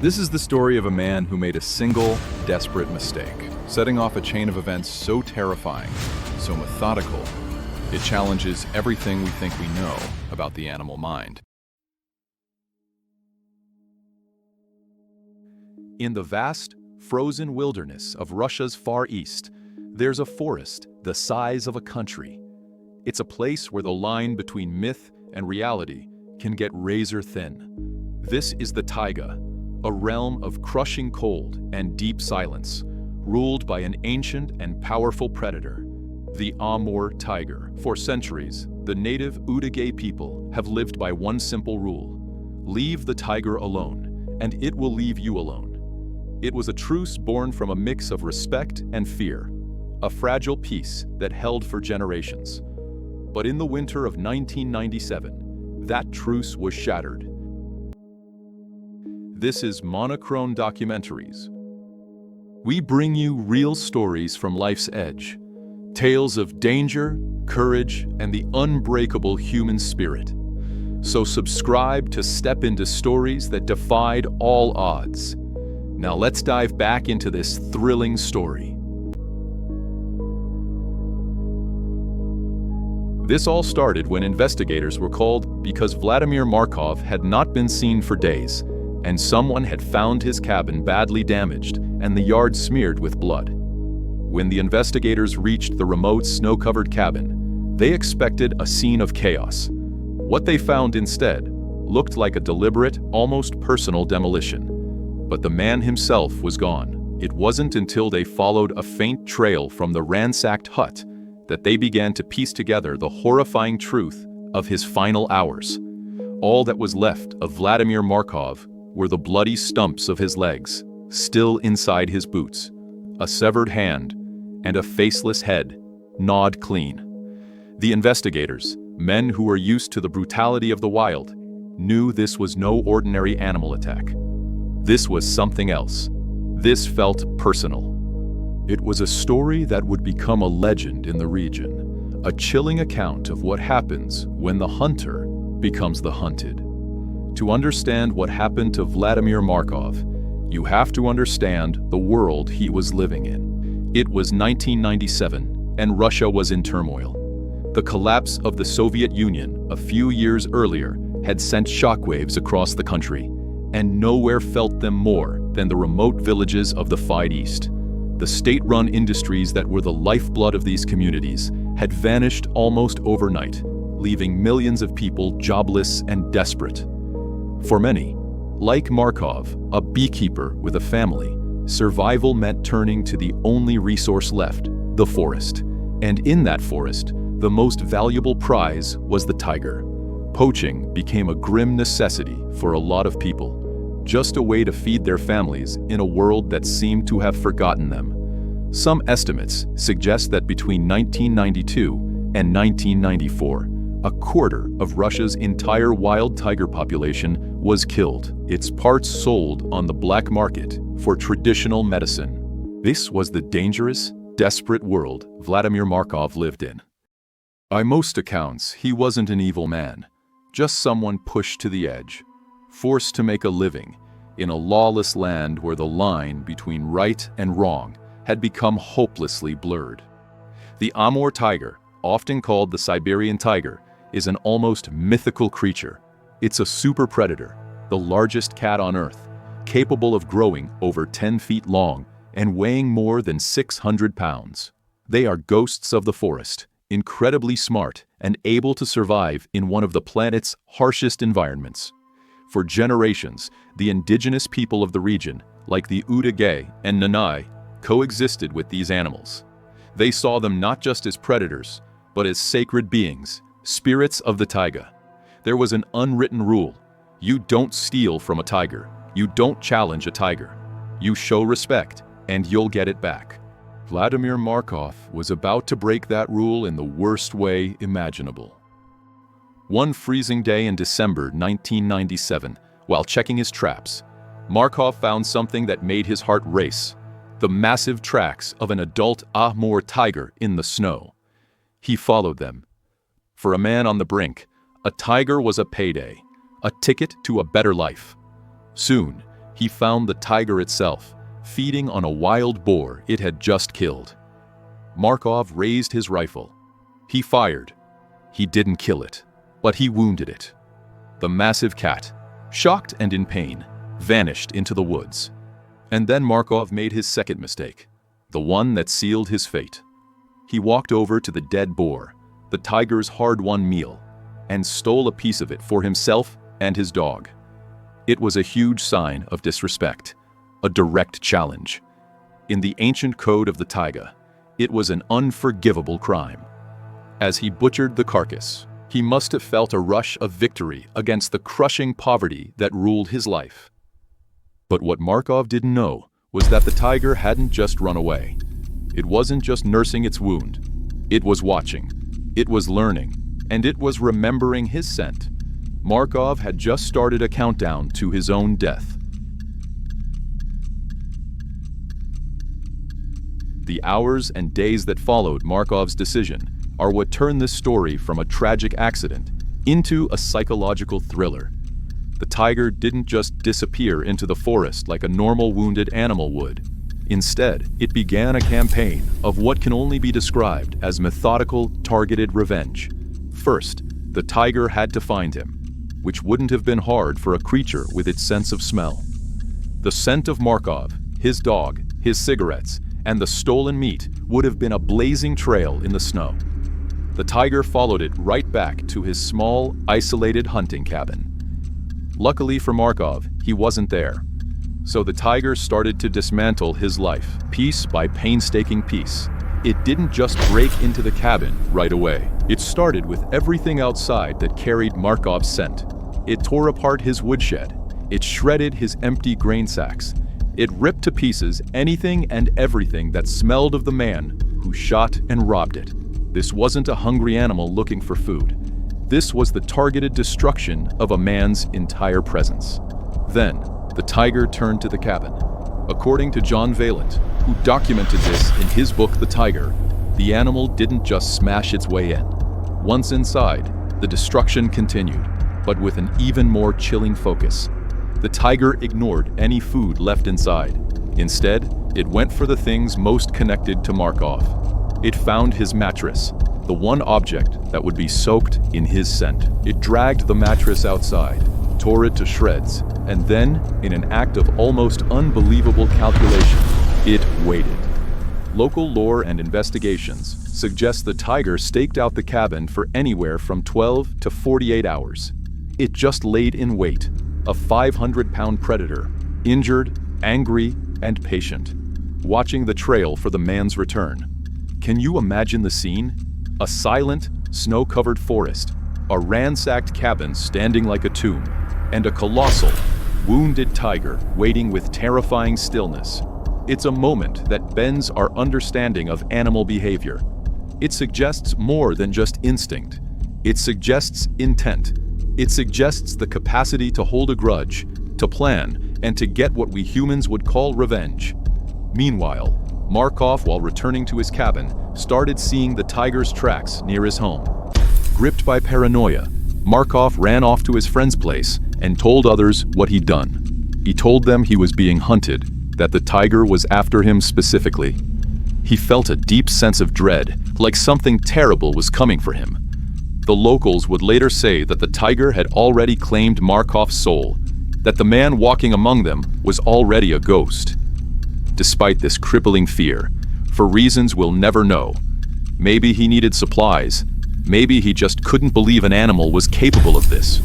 This is the story of a man who made a single, desperate mistake, setting off a chain of events so terrifying, so methodical, it challenges everything we think we know about the animal mind. In the vast, frozen wilderness of Russia's Far East, there's a forest the size of a country. It's a place where the line between myth and reality can get razor thin. This is the taiga, a realm of crushing cold and deep silence, ruled by an ancient and powerful predator, the Amur tiger. For centuries, the native Udage people have lived by one simple rule: leave the tiger alone, and it will leave you alone. It was a truce born from a mix of respect and fear, a fragile peace that held for generations. But in the winter of 1997, that truce was shattered. This is Monochrome Documentaries. We bring you real stories from life's edge, tales of danger, courage, and the unbreakable human spirit. So subscribe to step into stories that defied all odds. Now let's dive back into this thrilling story. This all started when investigators were called because Vladimir Markov had not been seen for days, and someone had found his cabin badly damaged and the yard smeared with blood. When the investigators reached the remote snow-covered cabin, they expected a scene of chaos. What they found instead looked like a deliberate, almost personal demolition. But the man himself was gone. It wasn't until they followed a faint trail from the ransacked hut that they began to piece together the horrifying truth of his final hours. All that was left of Vladimir Markov were the bloody stumps of his legs, still inside his boots, a severed hand, and a faceless head, gnawed clean. The investigators, men who were used to the brutality of the wild, knew this was no ordinary animal attack. This was something else. This felt personal. It was a story that would become a legend in the region, a chilling account of what happens when the hunter becomes the hunted. To understand what happened to Vladimir Markov, you have to understand the world he was living in. It was 1997, and Russia was in turmoil. The collapse of the Soviet Union a few years earlier had sent shockwaves across the country, and nowhere felt them more than the remote villages of the Far East. The state-run industries that were the lifeblood of these communities had vanished almost overnight, leaving millions of people jobless and desperate. For many, like Markov, a beekeeper with a family, survival meant turning to the only resource left, the forest. And in that forest, the most valuable prize was the tiger. Poaching became a grim necessity for a lot of people, just a way to feed their families in a world that seemed to have forgotten them. Some estimates suggest that between 1992 and 1994, a quarter of Russia's entire wild tiger population was killed, its parts sold on the black market for traditional medicine. This was the dangerous, desperate world Vladimir Markov lived in. By most accounts, he wasn't an evil man, just someone pushed to the edge, forced to make a living in a lawless land where the line between right and wrong had become hopelessly blurred. The Amur tiger, often called the Siberian tiger, is an almost mythical creature. It's a super predator, the largest cat on Earth, capable of growing over 10 feet long and weighing more than 600 pounds. They are ghosts of the forest, incredibly smart and able to survive in one of the planet's harshest environments. For generations, the indigenous people of the region, like the Udage and Nanai, coexisted with these animals. They saw them not just as predators, but as sacred beings, spirits of the taiga. There was an unwritten rule: you don't steal from a tiger, you don't challenge a tiger. You show respect, and you'll get it back. Vladimir Markov was about to break that rule in the worst way imaginable. One freezing day in December 1997, while checking his traps, Markov found something that made his heart race: the massive tracks of an adult Amur tiger in the snow. He followed them. For a man on the brink, a tiger was a payday, a ticket to a better life. Soon, he found the tiger itself, feeding on a wild boar it had just killed. Markov raised his rifle. He fired. He didn't kill it, but he wounded it. The massive cat, shocked and in pain, vanished into the woods. And then Markov made his second mistake, the one that sealed his fate. He walked over to the dead boar, the tiger's hard-won meal, and stole a piece of it for himself and his dog. It was a huge sign of disrespect, a direct challenge. In the ancient code of the taiga, it was an unforgivable crime. As he butchered the carcass, he must have felt a rush of victory against the crushing poverty that ruled his life. But what Markov didn't know was that the tiger hadn't just run away. It wasn't just nursing its wound. It was watching. It was learning. And it was remembering his scent. Markov had just started a countdown to his own death. The hours and days that followed Markov's decision are what turned this story from a tragic accident into a psychological thriller. The tiger didn't just disappear into the forest like a normal wounded animal would. Instead, it began a campaign of what can only be described as methodical, targeted revenge. First, the tiger had to find him, which wouldn't have been hard for a creature with its sense of smell. The scent of Markov, his dog, his cigarettes, and the stolen meat would have been a blazing trail in the snow. The tiger followed it right back to his small, isolated hunting cabin. Luckily for Markov, he wasn't there. So the tiger started to dismantle his life, piece by painstaking piece. It didn't just break into the cabin right away. It started with everything outside that carried Markov's scent. It tore apart his woodshed. It shredded his empty grain sacks. It ripped to pieces anything and everything that smelled of the man who shot and robbed it. This wasn't a hungry animal looking for food. This was the targeted destruction of a man's entire presence. Then, the tiger turned to the cabin. According to John Vaillant, who documented this in his book The Tiger, the animal didn't just smash its way in. Once inside, the destruction continued, but with an even more chilling focus. The tiger ignored any food left inside. Instead, it went for the things most connected to Markov. It found his mattress, the one object that would be soaked in his scent. It dragged the mattress outside, tore it to shreds, and then, in an act of almost unbelievable calculation, it waited. Local lore and investigations suggest the tiger staked out the cabin for anywhere from 12 to 48 hours. It just laid in wait, a 500-pound predator, injured, angry, and patient, watching the trail for the man's return. Can you imagine the scene? A silent, snow-covered forest, a ransacked cabin standing like a tomb, and a colossal, wounded tiger waiting with terrifying stillness. It's a moment that bends our understanding of animal behavior. It suggests more than just instinct. It suggests intent. It suggests the capacity to hold a grudge, to plan, and to get what we humans would call revenge. Meanwhile, Markov, while returning to his cabin, started seeing the tiger's tracks near his home. Gripped by paranoia, Markov ran off to his friend's place and told others what he'd done. He told them he was being hunted, that the tiger was after him specifically. He felt a deep sense of dread, like something terrible was coming for him. The locals would later say that the tiger had already claimed Markov's soul, that the man walking among them was already a ghost. Despite this crippling fear, for reasons we'll never know, maybe he needed supplies, maybe he just couldn't believe an animal was capable of this,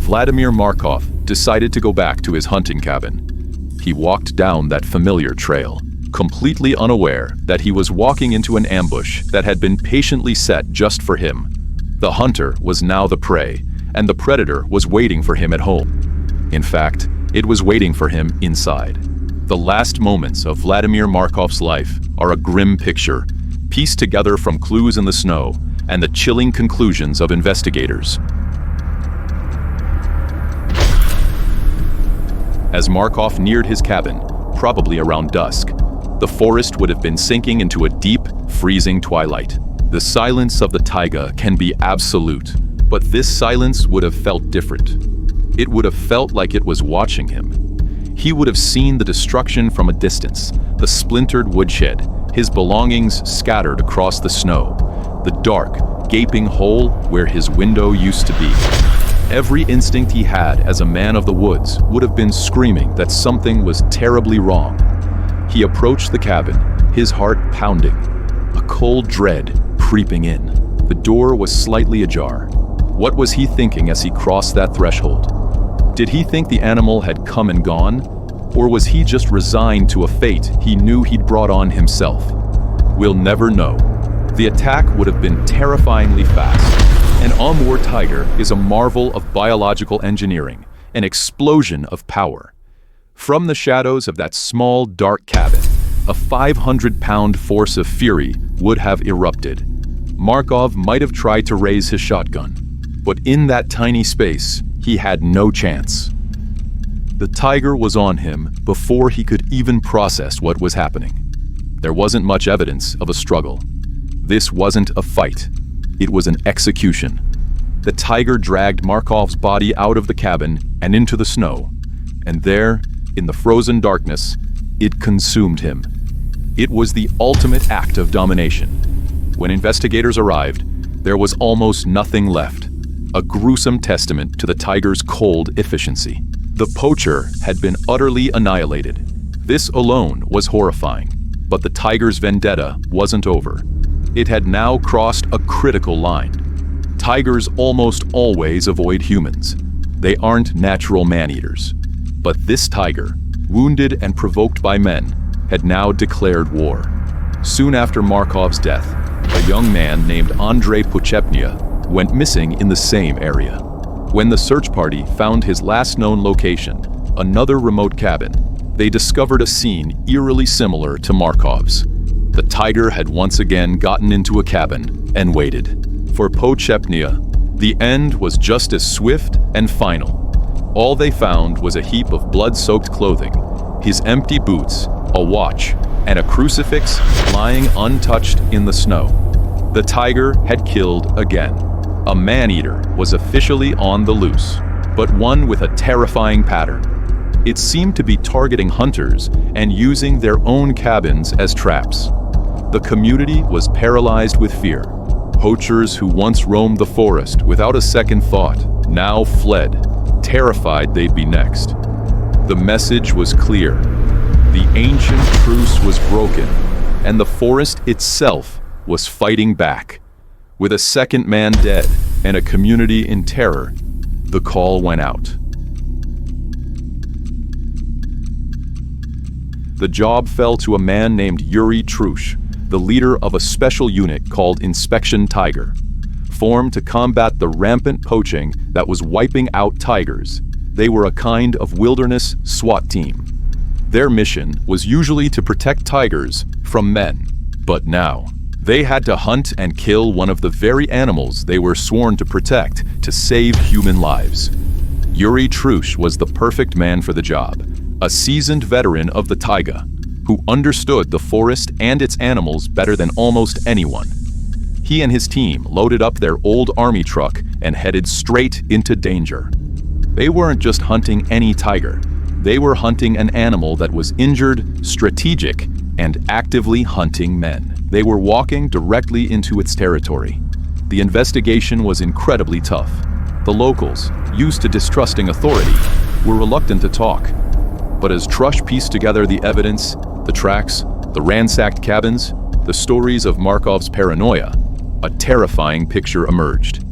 Vladimir Markov decided to go back to his hunting cabin. He walked down that familiar trail, completely unaware that he was walking into an ambush that had been patiently set just for him. The hunter was now the prey, and the predator was waiting for him at home. In fact, it was waiting for him inside. The last moments of Vladimir Markov's life are a grim picture, pieced together from clues in the snow and the chilling conclusions of investigators. As Markov neared his cabin, probably around dusk, the forest would have been sinking into a deep, freezing twilight. The silence of the taiga can be absolute, but this silence would have felt different. It would have felt like it was watching him. He would have seen the destruction from a distance, the splintered woodshed, his belongings scattered across the snow, the dark, gaping hole where his window used to be. Every instinct he had as a man of the woods would have been screaming that something was terribly wrong. He approached the cabin, his heart pounding, a cold dread creeping in. The door was slightly ajar. What was he thinking as he crossed that threshold? Did he think the animal had come and gone? Or was he just resigned to a fate he knew he'd brought on himself? We'll never know. The attack would have been terrifyingly fast. An Amur tiger is a marvel of biological engineering, an explosion of power. From the shadows of that small, dark cabin, a 500-pound force of fury would have erupted. Markov might have tried to raise his shotgun, but in that tiny space, he had no chance. The tiger was on him before he could even process what was happening. There wasn't much evidence of a struggle. This wasn't a fight. It was an execution. The tiger dragged Markov's body out of the cabin and into the snow, and there, in the frozen darkness, it consumed him. It was the ultimate act of domination. When investigators arrived, there was almost nothing left, a gruesome testament to the tiger's cold efficiency. The poacher had been utterly annihilated. This alone was horrifying, but the tiger's vendetta wasn't over. It had now crossed a critical line. Tigers almost always avoid humans. They aren't natural man-eaters. But this tiger, wounded and provoked by men, had now declared war. Soon after Markov's death, a young man named Andrei Puchepnia went missing in the same area. When the search party found his last known location, another remote cabin, they discovered a scene eerily similar to Markov's. The tiger had once again gotten into a cabin and waited. For Puchepnia, the end was just as swift and final. All they found was a heap of blood-soaked clothing, his empty boots, a watch, and a crucifix lying untouched in the snow. The tiger had killed again. A man-eater was officially on the loose, but one with a terrifying pattern. It seemed to be targeting hunters and using their own cabins as traps. The community was paralyzed with fear. Poachers who once roamed the forest without a second thought now fled, terrified they'd be next. The message was clear. The ancient truce was broken, and the forest itself was fighting back. With a second man dead and a community in terror, the call went out. The job fell to a man named Yuri Trush, the leader of a special unit called Inspection Tiger, formed to combat the rampant poaching that was wiping out tigers. They were a kind of wilderness SWAT team. Their mission was usually to protect tigers from men, but now they had to hunt and kill one of the very animals they were sworn to protect to save human lives. Yuri Trush was the perfect man for the job, a seasoned veteran of the taiga, who understood the forest and its animals better than almost anyone. He and his team loaded up their old army truck and headed straight into danger. They weren't just hunting any tiger. They were hunting an animal that was injured, strategic, and actively hunting men. They were walking directly into its territory. The investigation was incredibly tough. The locals, used to distrusting authority, were reluctant to talk. But as Trush pieced together the evidence, the tracks, the ransacked cabins, the stories of Markov's paranoia, a terrifying picture emerged.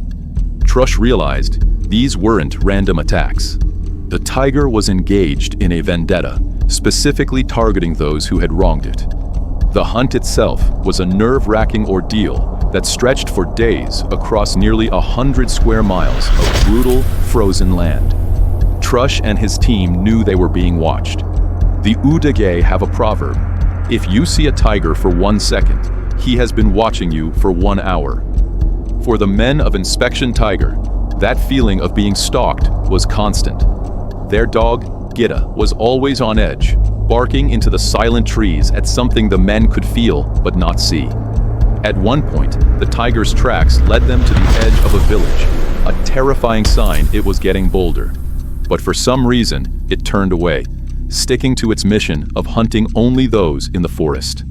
Trush realized these weren't random attacks. The tiger was engaged in a vendetta, specifically targeting those who had wronged it. The hunt itself was a nerve-wracking ordeal that stretched for days across nearly 100 square miles of brutal, frozen land. Trush and his team knew they were being watched. The Udage have a proverb: if you see a tiger for 1 second, he has been watching you for 1 hour. For the men of Inspection Tiger, that feeling of being stalked was constant. Their dog, Gitta, was always on edge, barking into the silent trees at something the men could feel but not see. At one point, the tiger's tracks led them to the edge of a village, a terrifying sign it was getting bolder. But for some reason, it turned away. sticking to its mission of hunting only those in the forest.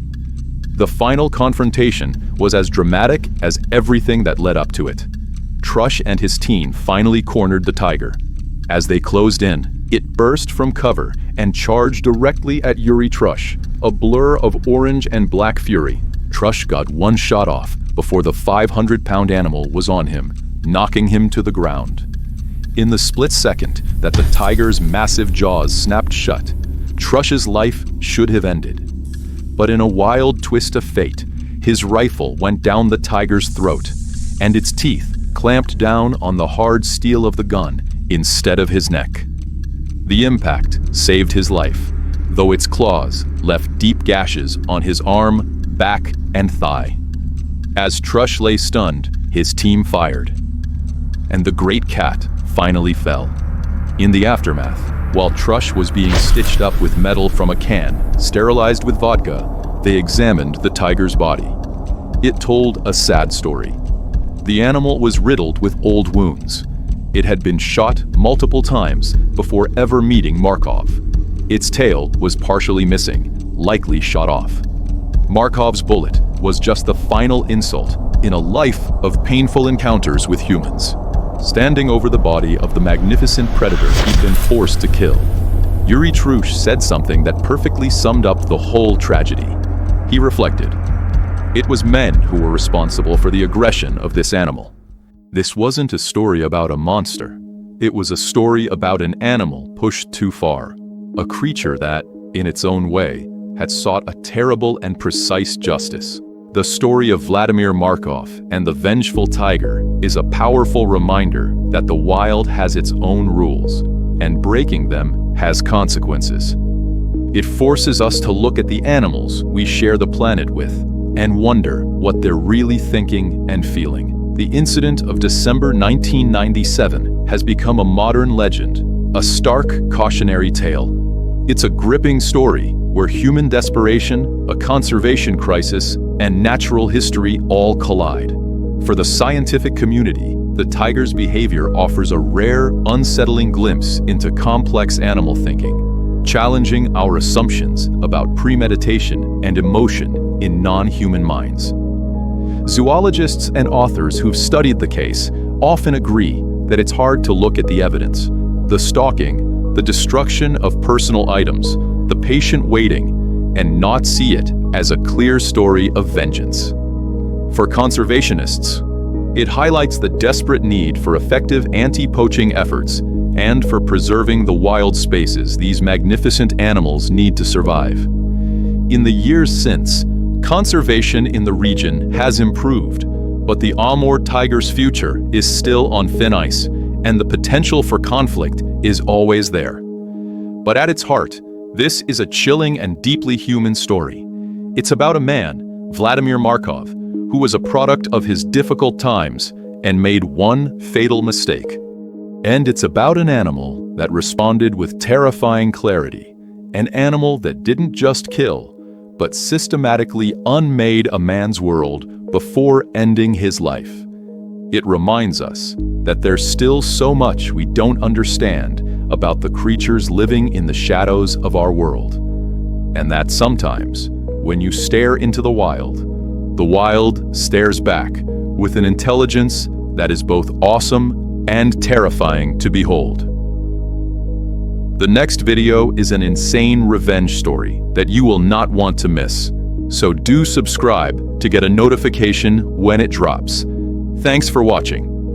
The final confrontation was as dramatic as everything that led up to it. Trush and his team finally cornered the tiger. As they closed in, it burst from cover and charged directly at Yuri Trush, a blur of orange and black fury. Trush got one shot off before the 500-pound animal was on him, knocking him to the ground. In the split second that the tiger's massive jaws snapped shut, Trush's life should have ended. But in a wild twist of fate, his rifle went down the tiger's throat, and its teeth clamped down on the hard steel of the gun instead of his neck. The impact saved his life, though its claws left deep gashes on his arm, back, and thigh. As Trush lay stunned, his team fired, and the great cat finally fell. In the aftermath, while Trush was being stitched up with metal from a can, sterilized with vodka, they examined the tiger's body. It told a sad story. The animal was riddled with old wounds. It had been shot multiple times before ever meeting Markov. Its tail was partially missing, likely shot off. Markov's bullet was just the final insult in a life of painful encounters with humans. Standing over the body of the magnificent predator he'd been forced to kill, Yuri Trush said something that perfectly summed up the whole tragedy. He reflected, "It was men who were responsible for the aggression of this animal. This wasn't a story about a monster. It was a story about an animal pushed too far, a creature that, in its own way, had sought a terrible and precise justice." The story of Vladimir Markov and the vengeful tiger is a powerful reminder that the wild has its own rules, and breaking them has consequences. It forces us to look at the animals we share the planet with and wonder what they're really thinking and feeling. The incident of December 1997 has become a modern legend, a stark cautionary tale. It's a gripping story where human desperation, a conservation crisis, and natural history all collide. For the scientific community, the tiger's behavior offers a rare, unsettling glimpse into complex animal thinking, challenging our assumptions about premeditation and emotion in non-human minds. Zoologists and authors who've studied the case often agree that it's hard to look at the evidence, the stalking, the destruction of personal items, the patient waiting, and not see it as a clear story of vengeance. For conservationists, it highlights the desperate need for effective anti-poaching efforts and for preserving the wild spaces these magnificent animals need to survive. In the years since, conservation in the region has improved, but the Amur tiger's future is still on thin ice, and the potential for conflict is always there. But at its heart, this is a chilling and deeply human story. It's about a man, Vladimir Markov, who was a product of his difficult times and made one fatal mistake. And it's about an animal that responded with terrifying clarity, an animal that didn't just kill, but systematically unmade a man's world before ending his life. It reminds us that there's still so much we don't understand about the creatures living in the shadows of our world. And that sometimes, when you stare into the wild stares back with an intelligence that is both awesome and terrifying to behold. The next video is an insane revenge story that you will not want to miss, so do subscribe to get a notification when it drops. Thanks for watching.